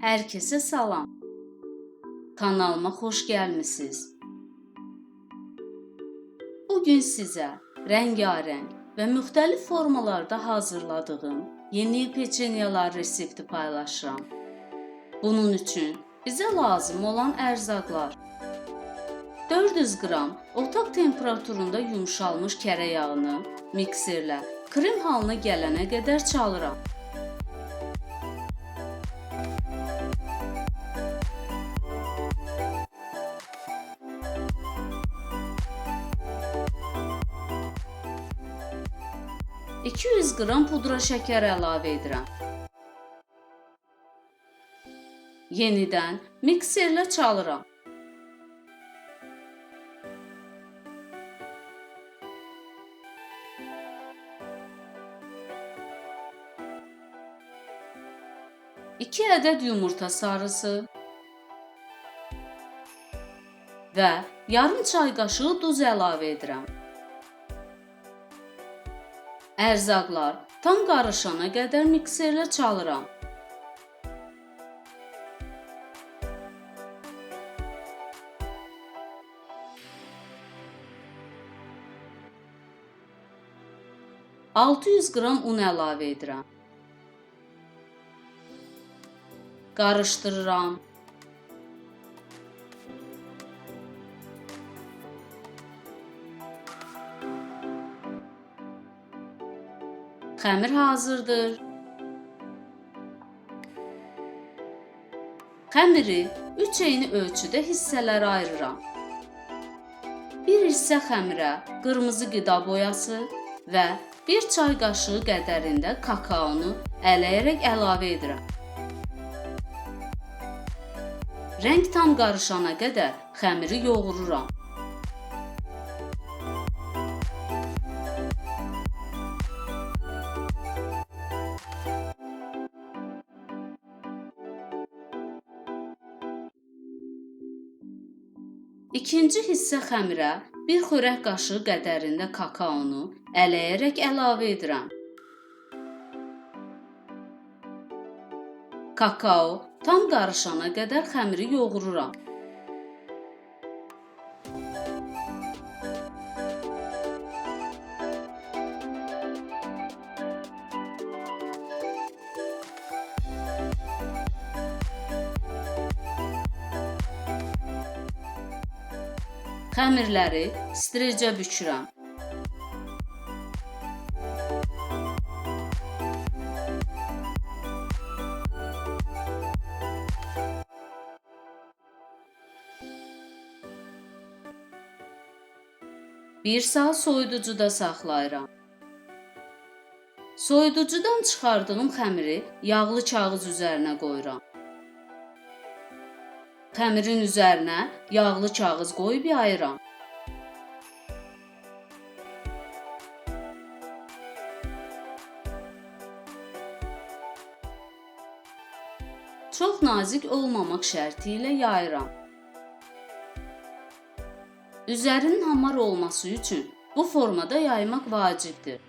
Herkese salam. Kanalıma xoş gəlmisiniz. Bugün sizə rəngarəng və müxtəlif formalarda hazırladığım yeni peçenyalar resepti paylaşıram. Bunun üçün bizə lazım olan ərzaqlar: 400 qram otaq temperaturunda yumşalmış kərə yağını mikserlə krem halına gələnə qədər çalıram. 200 qram pudra şəkər əlavə edirəm. Yenidən mikserlə çalıram. İki ədəd yumurta sarısı və yarım çay qaşığı duz əlavə edirəm. Ərzaqlar tam qarışana qədər mikserlə çalıram. (600 qram un əlavə edirəm. Qarışdırıram. Xəmir hazırdır. Xəmiri 3 eyni ölçüdə hissələrə ayırıram. Bir hissə xəmirə qırmızı qida boyası və 1 çay qaşığı qədərində kakaonu ələyərək əlavə edirəm. Rəng tam qarışana qədər xəmiri yoğururam. İkinci hissə xəmirə 1 xörək qaşığı qədərində kakaonu ələyərək əlavə edirəm. Kakao tam qarışana qədər xəmiri yoğururam. Xəmirləri streçə bükürəm. Bir saat soyuducuda saxlayıram. Soyuducudan çıxardığım xəmiri yağlı kağız üzərinə qoyuram. Xəmirin üzərinə yağlı kağız qoyub yayıram. Çox nazik olmamaq şərti ilə yayıram. Üzərinin hamar olması üçün bu formada yaymaq vacibdir.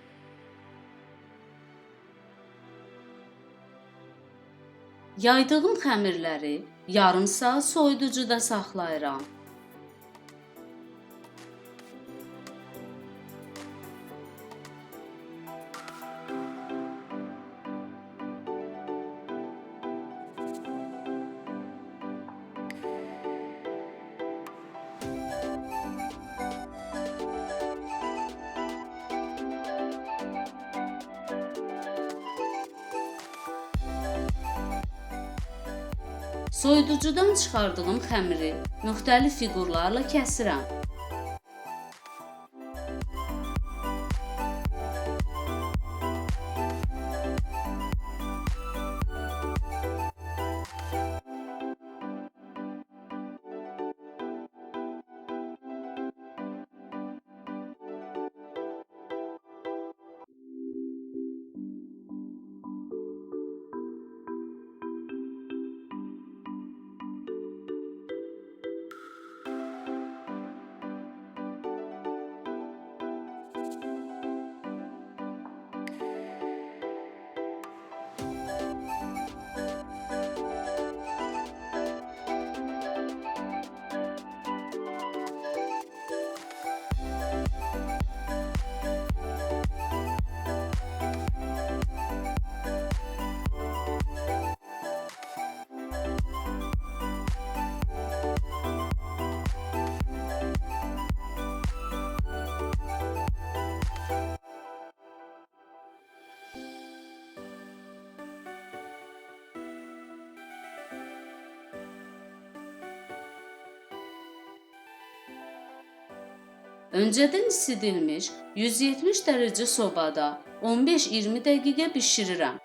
Yaydığım xəmirləri yarım saat soyuducuda saxlayıram. Soyuducudan çıxardığım xəmiri müxtəlif fiqurlarla kəsirəm. Öncədən isidilmiş 170 dərəcə sobada 15-20 dəqiqə bişirirəm.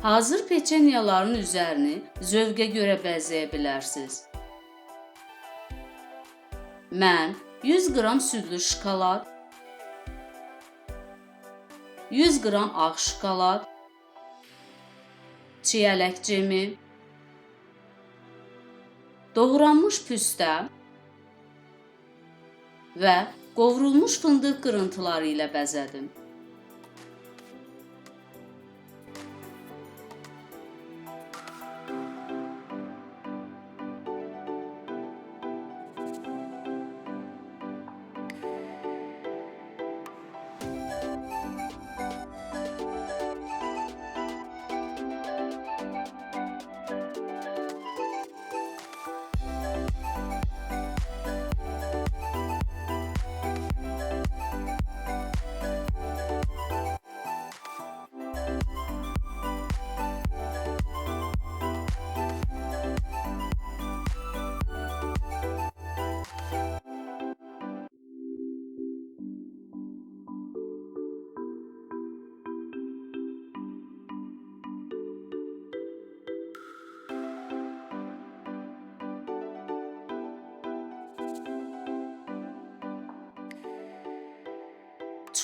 Hazır peçenyaların üzərini zövqə görə bəzəyə bilərsiniz. Mən 100 qram südlü şokolad, 100 qram ağ şokolad, çiyələk cemi, doğranmış püstə və qovrulmuş fındıq qırıntıları ilə bəzədim.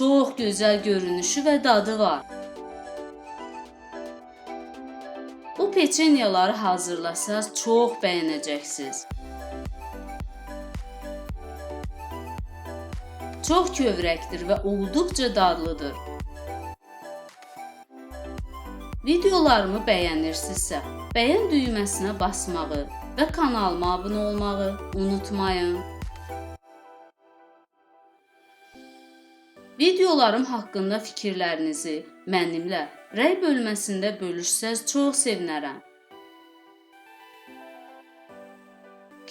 Çox gözəl görünüşü və dadı var. Bu peçenyaları hazırlasaz çox bəyənəcəksiniz. Çox kövrəkdir və olduqca dadlıdır. Videolarımı bəyənirsinizsə, bəyən düyməsinə basmağı və kanalıma abunə olmağı unutmayın. Videolarım haqqında fikirlərinizi mənimlə rəy bölməsində bölüşsəz çox sevinərəm.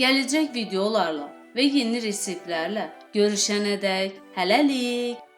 Gələcək videolarla və yeni reseptlərlə görüşənədək hələlik.